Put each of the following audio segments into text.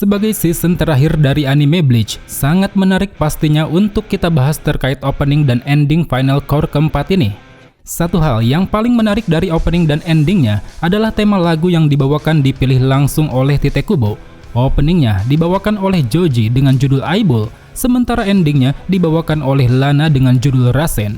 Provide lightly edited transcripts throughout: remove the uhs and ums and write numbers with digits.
Sebagai season terakhir dari anime Bleach, sangat menarik pastinya untuk kita bahas terkait opening dan ending final core keempat ini. Satu hal yang paling menarik dari opening dan endingnya adalah tema lagu yang dibawakan dipilih langsung oleh Tite Kubo. Openingnya dibawakan oleh Joji dengan judul Eyeball, sementara endingnya dibawakan oleh Lana dengan judul Rasen.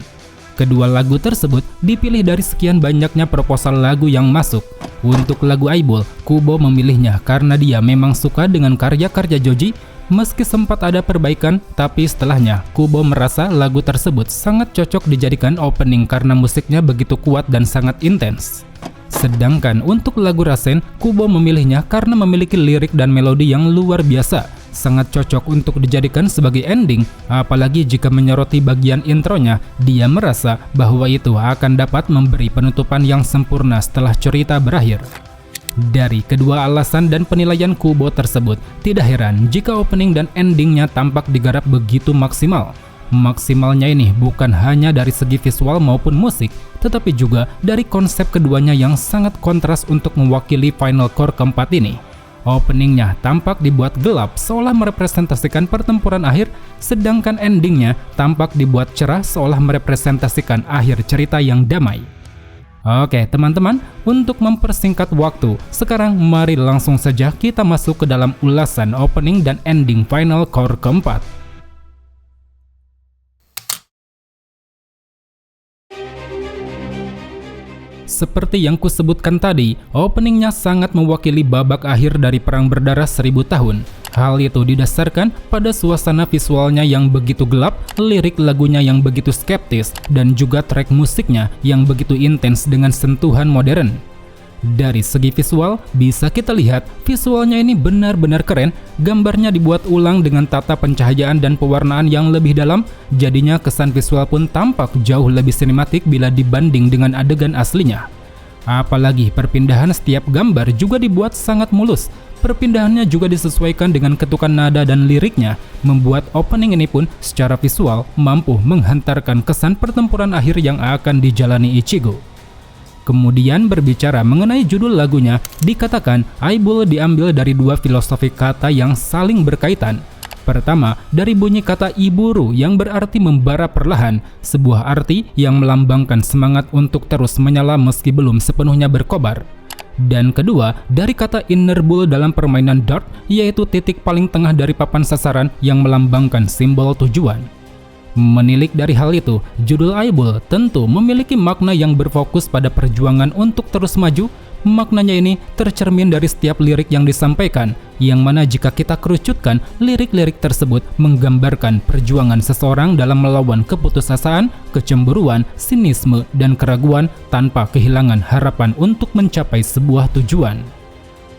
Kedua lagu tersebut dipilih dari sekian banyaknya proposal lagu yang masuk. Untuk lagu Eyeball, Kubo memilihnya karena dia memang suka dengan karya-karya Joji. Meski sempat ada perbaikan, tapi setelahnya Kubo merasa lagu tersebut sangat cocok dijadikan opening karena musiknya begitu kuat dan sangat intens. Sedangkan untuk lagu Rasen, Kubo memilihnya karena memiliki lirik dan melodi yang luar biasa. Sangat cocok untuk dijadikan sebagai ending, apalagi jika menyoroti bagian intronya, dia merasa bahwa itu akan dapat memberi penutupan yang sempurna setelah cerita berakhir. Dari kedua alasan dan penilaian Kubo tersebut, tidak heran jika opening dan endingnya tampak digarap begitu maksimal. Maksimalnya ini bukan hanya dari segi visual maupun musik, tetapi juga dari konsep keduanya yang sangat kontras untuk mewakili final core keempat ini. Openingnya tampak dibuat gelap seolah merepresentasikan pertempuran akhir, sedangkan endingnya tampak dibuat cerah seolah merepresentasikan akhir cerita yang damai. Oke teman-teman, untuk mempersingkat waktu, sekarang mari langsung saja kita masuk ke dalam ulasan opening dan ending final core keempat. Seperti yang kusebutkan tadi, openingnya sangat mewakili babak akhir dari Perang Berdarah 1000 tahun. Hal itu didasarkan pada suasana visualnya yang begitu gelap, lirik lagunya yang begitu skeptis, dan juga track musiknya yang begitu intens dengan sentuhan modern. Dari segi visual, bisa kita lihat visualnya ini benar-benar keren. Gambarnya dibuat ulang dengan tata pencahayaan dan pewarnaan yang lebih dalam, jadinya kesan visual pun tampak jauh lebih sinematik bila dibanding dengan adegan aslinya. Apalagi perpindahan setiap gambar juga dibuat sangat mulus. Perpindahannya juga disesuaikan dengan ketukan nada dan liriknya, membuat opening ini pun secara visual mampu menghantarkan kesan pertempuran akhir yang akan dijalani Ichigo. Kemudian berbicara mengenai judul lagunya, dikatakan Eyeball diambil dari dua filosofi kata yang saling berkaitan. Pertama, dari bunyi kata iburu yang berarti membara perlahan, sebuah arti yang melambangkan semangat untuk terus menyala meski belum sepenuhnya berkobar. Dan kedua, dari kata inner bull dalam permainan dart, yaitu titik paling tengah dari papan sasaran yang melambangkan simbol tujuan. Menilik dari hal itu, judul Eyeball tentu memiliki makna yang berfokus pada perjuangan untuk terus maju. Maknanya ini tercermin dari setiap lirik yang disampaikan, yang mana jika kita kerucutkan, lirik-lirik tersebut menggambarkan perjuangan seseorang dalam melawan keputusasaan, kecemburuan, sinisme, dan keraguan tanpa kehilangan harapan untuk mencapai sebuah tujuan.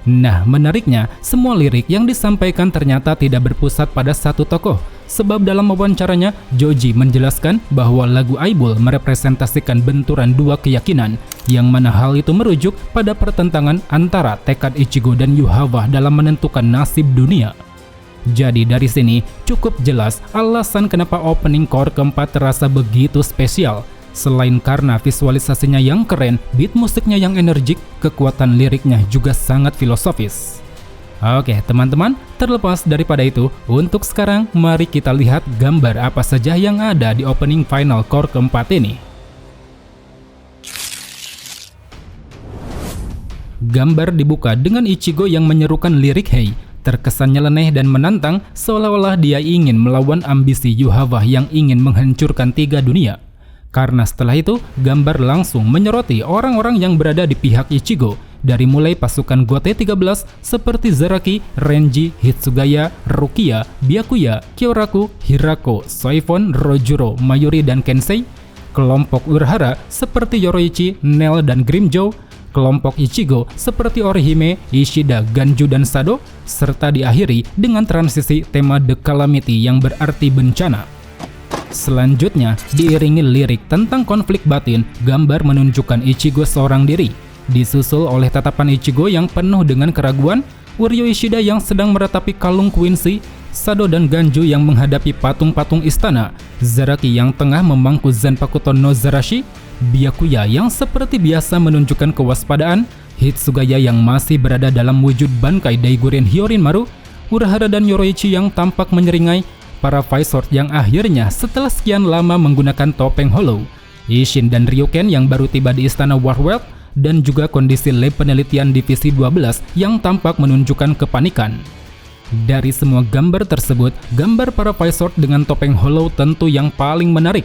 Nah, menariknya, semua lirik yang disampaikan ternyata tidak berpusat pada satu tokoh. Sebab dalam wawancaranya, Joji menjelaskan bahwa lagu Eyeball merepresentasikan benturan dua keyakinan, yang mana hal itu merujuk pada pertentangan antara tekad Ichigo dan Yuhawa dalam menentukan nasib dunia. Jadi dari sini cukup jelas alasan kenapa opening core keempat terasa begitu spesial. Selain karena visualisasinya yang keren, beat musiknya yang energik, kekuatan liriknya juga sangat filosofis. Oke teman-teman, terlepas daripada itu, untuk sekarang mari kita lihat gambar apa saja yang ada di opening final core keempat ini. Gambar dibuka dengan Ichigo yang menyerukan lirik Hei, terkesan nyeleneh dan menantang seolah-olah dia ingin melawan ambisi Yuhawa yang ingin menghancurkan 3 dunia. Karena setelah itu, gambar langsung menyoroti orang-orang yang berada di pihak Ichigo, dari mulai pasukan Gote 13 seperti Zaraki, Renji, Hitsugaya, Rukia, Byakuya, Kyoraku, Hirako, Soifon, Rojuro, Mayuri, dan Kensei, kelompok Urahara seperti Yoroichi, Nel, dan Grimmjow, kelompok Ichigo seperti Orihime, Ishida, Ganju, dan Sado, serta diakhiri dengan transisi tema The Calamity yang berarti bencana. Selanjutnya, diiringi lirik tentang konflik batin, gambar menunjukkan Ichigo seorang diri, disusul oleh tatapan Ichigo yang penuh dengan keraguan, Uryo Ishida yang sedang meratapi kalung Quincy, Sado dan Ganju yang menghadapi patung-patung istana, Zaraki yang tengah memangku Zanpakuto no Zarashi, Byakuya yang seperti biasa menunjukkan kewaspadaan, Hitsugaya yang masih berada dalam wujud Bankai Daiguren Hyorinmaru, Urahara dan Yoroichi yang tampak menyeringai, para Vizord yang akhirnya setelah sekian lama menggunakan topeng Hollow, Isshin dan Ryuken yang baru tiba di Istana Warworld, dan juga kondisi lab penelitian Divisi 12 yang tampak menunjukkan kepanikan. Dari semua gambar tersebut, gambar para Vizord dengan topeng Hollow tentu yang paling menarik.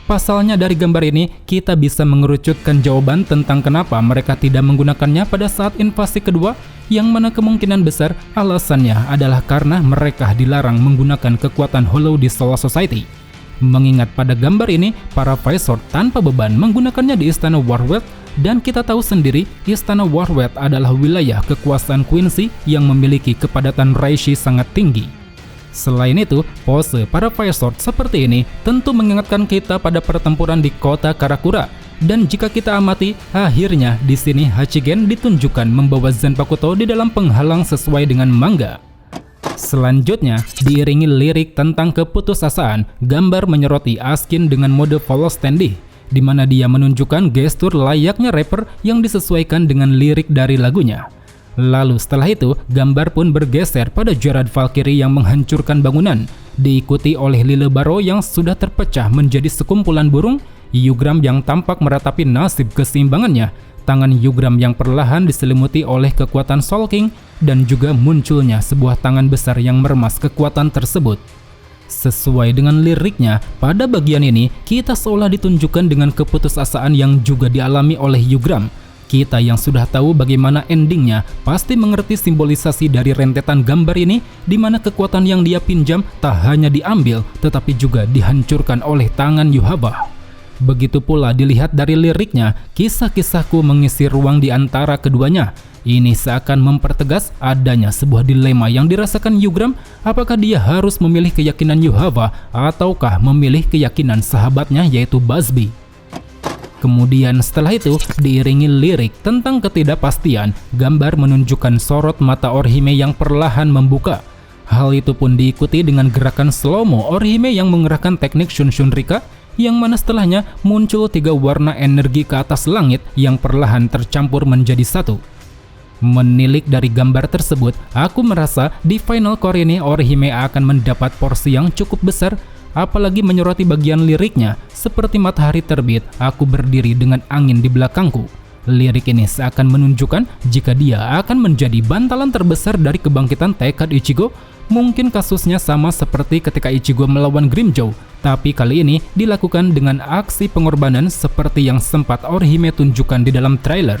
Pasalnya dari gambar ini, kita bisa mengerucutkan jawaban tentang kenapa mereka tidak menggunakannya pada saat invasi kedua, yang mana kemungkinan besar alasannya adalah karena mereka dilarang menggunakan kekuatan Hollow di Soul Society. Mengingat pada gambar ini, para Vizord tanpa beban menggunakannya di Istana Warworld, dan kita tahu sendiri Istana Warworld adalah wilayah kekuasaan Quincy yang memiliki kepadatan Reishi sangat tinggi. Selain itu, pose para Vizord seperti ini tentu mengingatkan kita pada pertempuran di kota Karakura. Dan jika kita amati, akhirnya di sini Hachigen ditunjukkan membawa Zanpakuto di dalam penghalang sesuai dengan manga. Selanjutnya, diiringi lirik tentang keputusasaan, gambar menyoroti Askin dengan mode follow standing, di mana dia menunjukkan gestur layaknya rapper yang disesuaikan dengan lirik dari lagunya. Lalu setelah itu, gambar pun bergeser pada Gerard Valkyrie yang menghancurkan bangunan, diikuti oleh Lille Baro yang sudah terpecah menjadi sekumpulan burung, Yugram yang tampak meratapi nasib keseimbangannya, tangan Yugram yang perlahan diselimuti oleh kekuatan Soul King, dan juga munculnya sebuah tangan besar yang meremas kekuatan tersebut. Sesuai dengan liriknya, pada bagian ini kita seolah ditunjukkan dengan keputusasaan yang juga dialami oleh Yugram. Kita yang sudah tahu bagaimana endingnya pasti mengerti simbolisasi dari rentetan gambar ini, di mana kekuatan yang dia pinjam tak hanya diambil tetapi juga dihancurkan oleh tangan Yuhaba. Begitu pula dilihat dari liriknya, kisah-kisahku mengisi ruang di antara keduanya. Ini seakan mempertegas adanya sebuah dilema yang dirasakan Yugram, apakah dia harus memilih keyakinan Yuhaba ataukah memilih keyakinan sahabatnya yaitu Busby. Kemudian setelah itu diiringi lirik tentang ketidakpastian, gambar menunjukkan sorot mata Orihime yang perlahan membuka. Hal itu pun diikuti dengan gerakan slow-mo Orihime yang mengerahkan teknik Shunshun Rika, yang mana setelahnya muncul 3 warna energi ke atas langit yang perlahan tercampur menjadi satu. Menilik dari gambar tersebut, aku merasa di final core ini Orihime akan mendapat porsi yang cukup besar, apalagi menyoroti bagian liriknya, seperti matahari terbit, aku berdiri dengan angin di belakangku. Lirik ini seakan menunjukkan jika dia akan menjadi bantalan terbesar dari kebangkitan tekad Ichigo. Mungkin kasusnya sama seperti ketika Ichigo melawan Grimmjow, tapi kali ini dilakukan dengan aksi pengorbanan seperti yang sempat Orihime tunjukkan di dalam trailer.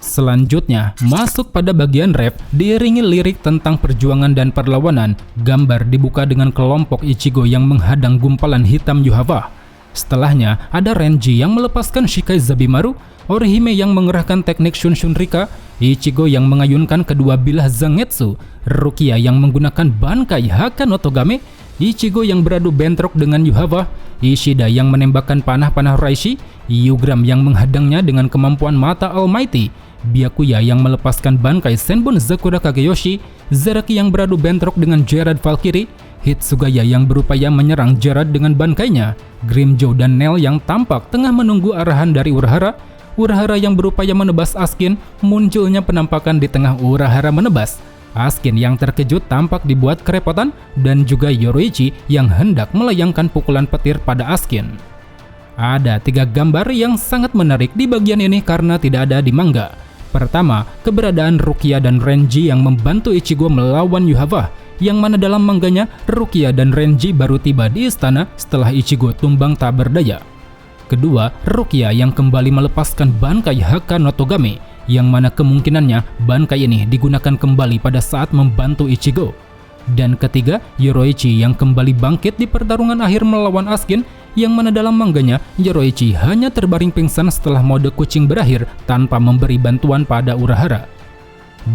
Selanjutnya, masuk pada bagian rap, diiringi lirik tentang perjuangan dan perlawanan. Gambar dibuka dengan kelompok Ichigo yang menghadang gumpalan hitam Yuhaba. Setelahnya, ada Renji yang melepaskan Shikai Zabimaru, Orihime yang mengerahkan teknik Shunshun Rika, Ichigo yang mengayunkan kedua bilah Zangetsu, Rukia yang menggunakan Bankai Haka no Togame, Ichigo yang beradu bentrok dengan Yuhaba, Ishida yang menembakkan panah-panah Reishi, Yugram yang menghadangnya dengan kemampuan mata Almighty, Byakuya yang melepaskan Bankai Senbon Zakura Kageyoshi, Zaraki yang beradu bentrok dengan Gerard Valkyrie, Hitsugaya yang berupaya menyerang Gerard dengan bankainya, Grimmjow dan Nell yang tampak tengah menunggu arahan dari Urahara, Urahara yang berupaya menebas Askin, munculnya penampakan di tengah Urahara menebas. Askin yang terkejut tampak dibuat kerepotan, dan juga Yoroichi yang hendak melayangkan pukulan petir pada Askin. Ada 3 gambar yang sangat menarik di bagian ini karena tidak ada di manga. Pertama, keberadaan Rukia dan Renji yang membantu Ichigo melawan Yuhaba, yang mana dalam mangganya Rukia dan Renji baru tiba di istana setelah Ichigo tumbang tak berdaya. Kedua, Rukia yang kembali melepaskan Bankai Haka no Togame, yang mana kemungkinannya Bankai ini digunakan kembali pada saat membantu Ichigo. Dan ketiga, Yoroichi yang kembali bangkit di pertarungan akhir melawan Askin, yang mana dalam mangganya Yoroichi hanya terbaring pingsan setelah mode kucing berakhir tanpa memberi bantuan pada Urahara.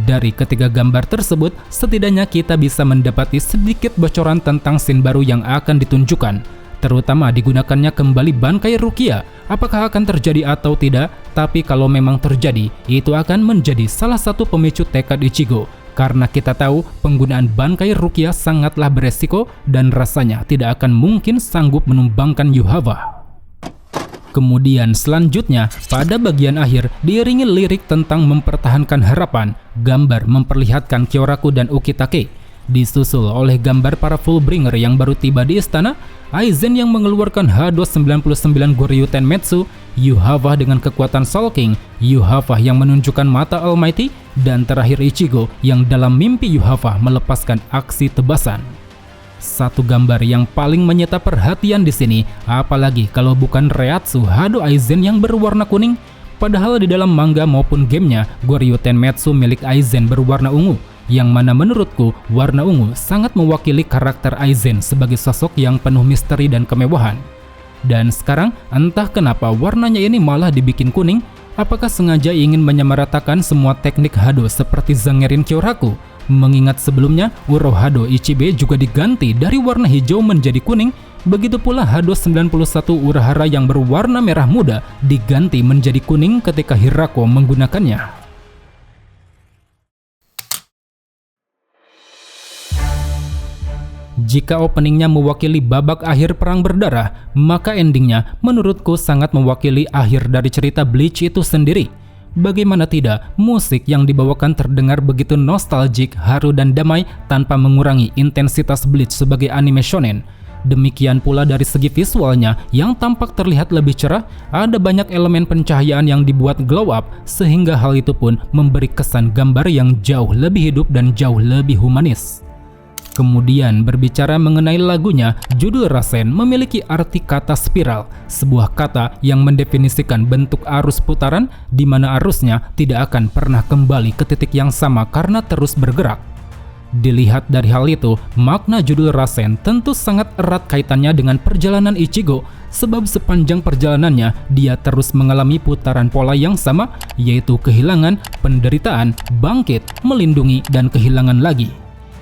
Dari ketiga gambar tersebut, setidaknya kita bisa mendapati sedikit bocoran tentang scene baru yang akan ditunjukkan, terutama digunakannya kembali Bankai Rukia. Apakah akan terjadi atau tidak, tapi kalau memang terjadi, itu akan menjadi salah satu pemicu tekad Ichigo. Karena kita tahu penggunaan Bankai Rukia sangatlah beresiko dan rasanya tidak akan mungkin sanggup menumbangkan Yuhaba. Kemudian selanjutnya, pada bagian akhir diiringi lirik tentang mempertahankan harapan. Gambar memperlihatkan Kyoraku dan Ukitake. Disusul oleh gambar para Fullbringer yang baru tiba di istana, Aizen yang mengeluarkan H299 Goryu Tenmetsu, Yuhava dengan kekuatan Soul King, Yuhava yang menunjukkan mata Almighty, dan terakhir Ichigo yang dalam mimpi Yuhava melepaskan aksi tebasan. Satu gambar yang paling menyita perhatian di sini, apalagi kalau bukan Reatsu Hado Aizen yang berwarna kuning. Padahal di dalam manga maupun gamenya, Goryu Tenmetsu milik Aizen berwarna ungu, yang mana menurutku warna ungu sangat mewakili karakter Aizen sebagai sosok yang penuh misteri dan kemewahan. Dan sekarang entah kenapa warnanya ini malah dibikin kuning. Apakah sengaja ingin menyamaratakan semua teknik Hado seperti Zangerin Kyoraku? Mengingat sebelumnya Uro Hado Ichibe juga diganti dari warna hijau menjadi kuning, begitu pula Hado 91 Urahara yang berwarna merah muda diganti menjadi kuning ketika Hirako menggunakannya. Jika openingnya mewakili babak akhir perang berdarah, maka endingnya menurutku sangat mewakili akhir dari cerita Bleach itu sendiri. Bagaimana tidak, musik yang dibawakan terdengar begitu nostalgia, haru dan damai tanpa mengurangi intensitas Bleach sebagai anime shonen. Demikian pula dari segi visualnya yang tampak terlihat lebih cerah, ada banyak elemen pencahayaan yang dibuat glow up sehingga hal itu pun memberi kesan gambar yang jauh lebih hidup dan jauh lebih humanis. Kemudian berbicara mengenai lagunya, judul Rasen memiliki arti kata spiral, sebuah kata yang mendefinisikan bentuk arus putaran di mana arusnya tidak akan pernah kembali ke titik yang sama karena terus bergerak. Dilihat dari hal itu, makna judul Rasen tentu sangat erat kaitannya dengan perjalanan Ichigo, sebab sepanjang perjalanannya dia terus mengalami putaran pola yang sama, yaitu kehilangan, penderitaan, bangkit, melindungi, dan kehilangan lagi.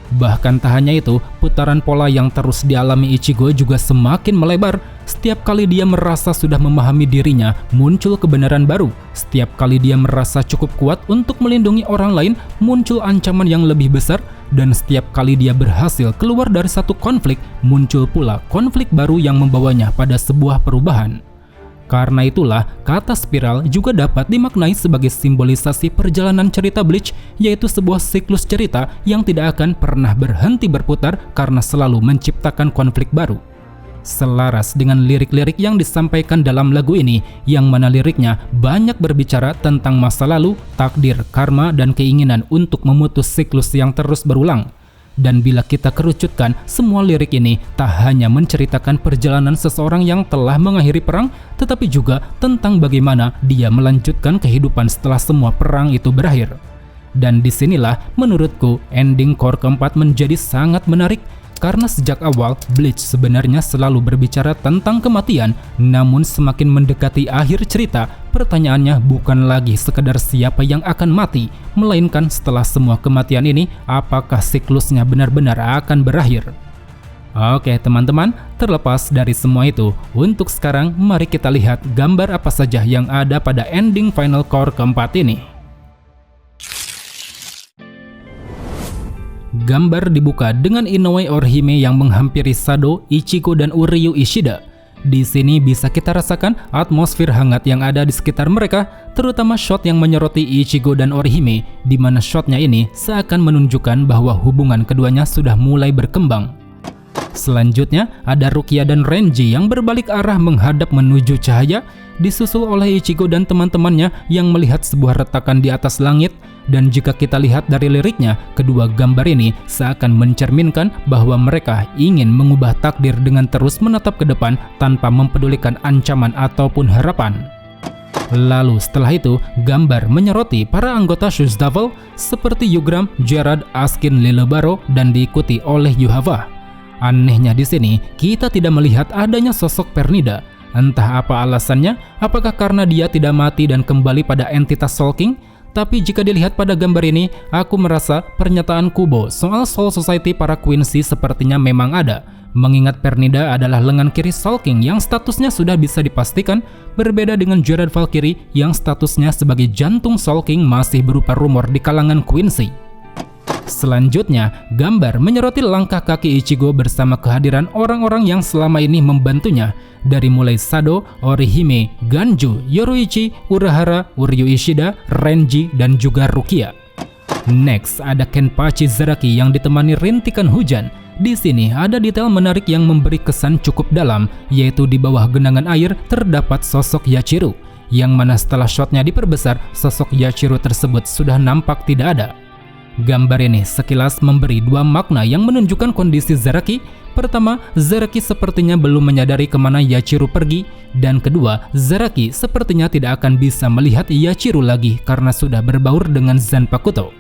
Bahkan tak hanya itu, putaran pola yang terus dialami Ichigo juga semakin melebar. Setiap kali dia merasa sudah memahami dirinya, muncul kebenaran baru. Setiap kali dia merasa cukup kuat untuk melindungi orang lain, muncul ancaman yang lebih besar. Dan setiap kali dia berhasil keluar dari satu konflik, muncul pula konflik baru yang membawanya pada sebuah perubahan. Karena itulah, kata spiral juga dapat dimaknai sebagai simbolisasi perjalanan cerita Bleach, yaitu sebuah siklus cerita yang tidak akan pernah berhenti berputar karena selalu menciptakan konflik baru. Selaras dengan lirik-lirik yang disampaikan dalam lagu ini, yang mana liriknya banyak berbicara tentang masa lalu, takdir, karma, dan keinginan untuk memutus siklus yang terus berulang. Dan bila kita kerucutkan, semua lirik ini tak hanya menceritakan perjalanan seseorang yang telah mengakhiri perang, tetapi juga tentang bagaimana dia melanjutkan kehidupan setelah semua perang itu berakhir. Dan disinilah menurutku ending core keempat menjadi sangat menarik, karena sejak awal Bleach sebenarnya selalu berbicara tentang kematian, namun semakin mendekati akhir cerita, pertanyaannya bukan lagi sekedar siapa yang akan mati, melainkan setelah semua kematian ini, apakah siklusnya benar-benar akan berakhir. Oke teman-teman, terlepas dari semua itu, untuk sekarang mari kita lihat gambar apa saja yang ada pada ending final core keempat ini. Gambar dibuka dengan Inoue Orihime yang menghampiri Sado, Ichigo, dan Uryu Ishida. Di sini bisa kita rasakan atmosfer hangat yang ada di sekitar mereka, terutama shot yang menyoroti Ichigo dan Orihime, di mana shotnya ini seakan menunjukkan bahwa hubungan keduanya sudah mulai berkembang. Selanjutnya ada Rukia dan Renji yang berbalik arah menghadap menuju cahaya, disusul oleh Ichigo dan teman-temannya yang melihat sebuah retakan di atas langit. Dan jika kita lihat dari liriknya, kedua gambar ini seakan mencerminkan bahwa mereka ingin mengubah takdir dengan terus menatap ke depan tanpa mempedulikan ancaman ataupun harapan. Lalu setelah itu, gambar menyoroti para anggota Shoes Devil seperti Yugram, Gerard, Askin, Lilebaro, dan diikuti oleh Yuhava. Anehnya di sini, kita tidak melihat adanya sosok Pernida. Entah apa alasannya, apakah karena dia tidak mati dan kembali pada entitas Soul King? Tapi jika dilihat pada gambar ini, aku merasa pernyataan Kubo soal Soul Society para Quincy sepertinya memang ada. Mengingat Pernida adalah lengan kiri Soul King yang statusnya sudah bisa dipastikan, berbeda dengan Gerard Valkyrie yang statusnya sebagai jantung Soul King masih berupa rumor di kalangan Quincy. Selanjutnya, gambar menyoroti langkah kaki Ichigo bersama kehadiran orang-orang yang selama ini membantunya, dari mulai Sado, Orihime, Ganju, Yoruichi, Urahara, Uryu Ishida, Renji, dan juga Rukia. Next, ada Kenpachi Zaraki yang ditemani rintikan hujan. Di sini ada detail menarik yang memberi kesan cukup dalam, yaitu di bawah genangan air terdapat sosok Yachiru, yang mana setelah shotnya diperbesar, sosok Yachiru tersebut sudah nampak tidak ada. Gambar ini sekilas memberi dua makna yang menunjukkan kondisi Zaraki. Pertama, Zaraki sepertinya belum menyadari kemana Yachiru pergi, dan kedua, Zaraki sepertinya tidak akan bisa melihat Yachiru lagi karena sudah berbaur dengan Zanpakuto.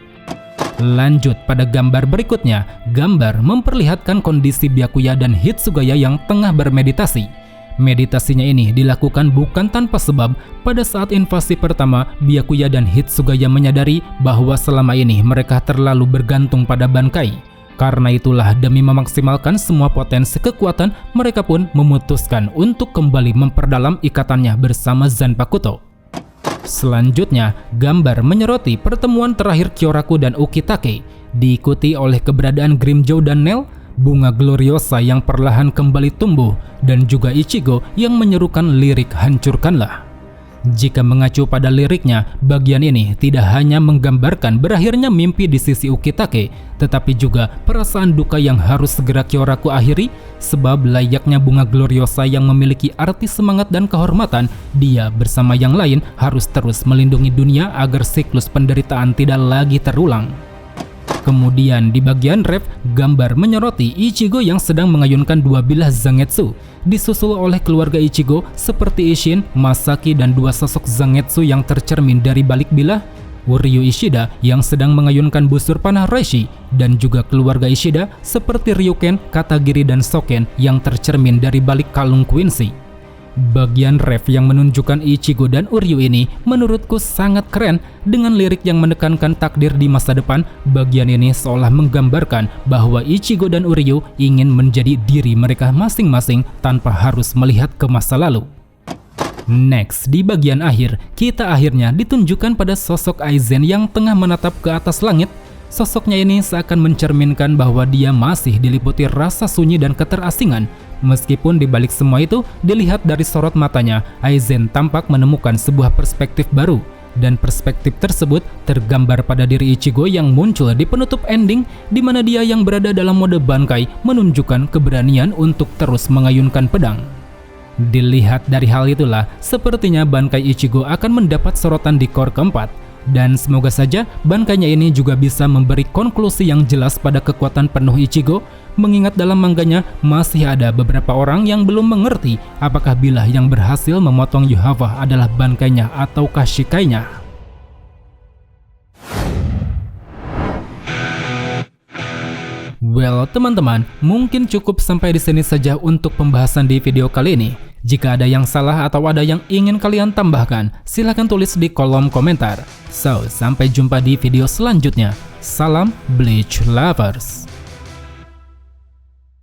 Lanjut pada gambar berikutnya, gambar memperlihatkan kondisi Byakuya dan Hitsugaya yang tengah bermeditasi. Meditasinya ini dilakukan bukan tanpa sebab. Pada saat invasi pertama, Byakuya dan Hitsugaya menyadari bahwa selama ini mereka terlalu bergantung pada Bankai. Karena itulah demi memaksimalkan semua potensi kekuatan, mereka pun memutuskan untuk kembali memperdalam ikatannya bersama Zanpakuto. Selanjutnya, gambar menyoroti pertemuan terakhir Kyoraku dan Ukitake, diikuti oleh keberadaan Grimmjow dan Nel, bunga Gloriosa yang perlahan kembali tumbuh, dan juga Ichigo yang menyerukan lirik hancurkanlah. Jika mengacu pada liriknya, bagian ini tidak hanya menggambarkan berakhirnya mimpi di sisi Ukitake, tetapi juga perasaan duka yang harus segera Kyoraku akhiri, sebab layaknya bunga Gloriosa yang memiliki arti semangat dan kehormatan, dia bersama yang lain harus terus melindungi dunia agar siklus penderitaan tidak lagi terulang. Kemudian di bagian ref, gambar menyoroti Ichigo yang sedang mengayunkan dua bilah Zangetsu, disusul oleh keluarga Ichigo seperti Isshin, Masaki, dan dua sosok Zangetsu yang tercermin dari balik bilah, Uryu Ishida yang sedang mengayunkan busur panah Reishi, dan juga keluarga Ishida seperti Ryuken, Katagiri, dan Soken yang tercermin dari balik kalung Quincy. Bagian ref yang menunjukkan Ichigo dan Uryu ini menurutku sangat keren dengan lirik yang menekankan takdir di masa depan. Bagian ini seolah menggambarkan bahwa Ichigo dan Uryu ingin menjadi diri mereka masing-masing tanpa harus melihat ke masa lalu. Next, di bagian akhir, kita akhirnya ditunjukkan pada sosok Aizen yang tengah menatap ke atas langit. Sosoknya ini seakan mencerminkan bahwa dia masih diliputi rasa sunyi dan keterasingan. Meskipun di balik semua itu, dilihat dari sorot matanya, Aizen tampak menemukan sebuah perspektif baru. Dan perspektif tersebut tergambar pada diri Ichigo yang muncul di penutup ending, di mana dia yang berada dalam mode Bankai menunjukkan keberanian untuk terus mengayunkan pedang. Dilihat dari hal itulah, sepertinya Bankai Ichigo akan mendapat sorotan di core keempat. Dan semoga saja Bankainya ini juga bisa memberi konklusi yang jelas pada kekuatan penuh Ichigo, mengingat dalam mangganya masih ada beberapa orang yang belum mengerti apakah bilah yang berhasil memotong Yuhava adalah Bankainya ataukah Shikainya. Well, teman-teman, mungkin cukup sampai di sini saja untuk pembahasan di video kali ini. Jika ada yang salah atau ada yang ingin kalian tambahkan, silahkan tulis di kolom komentar. So, sampai jumpa di video selanjutnya. Salam Bleach Lovers.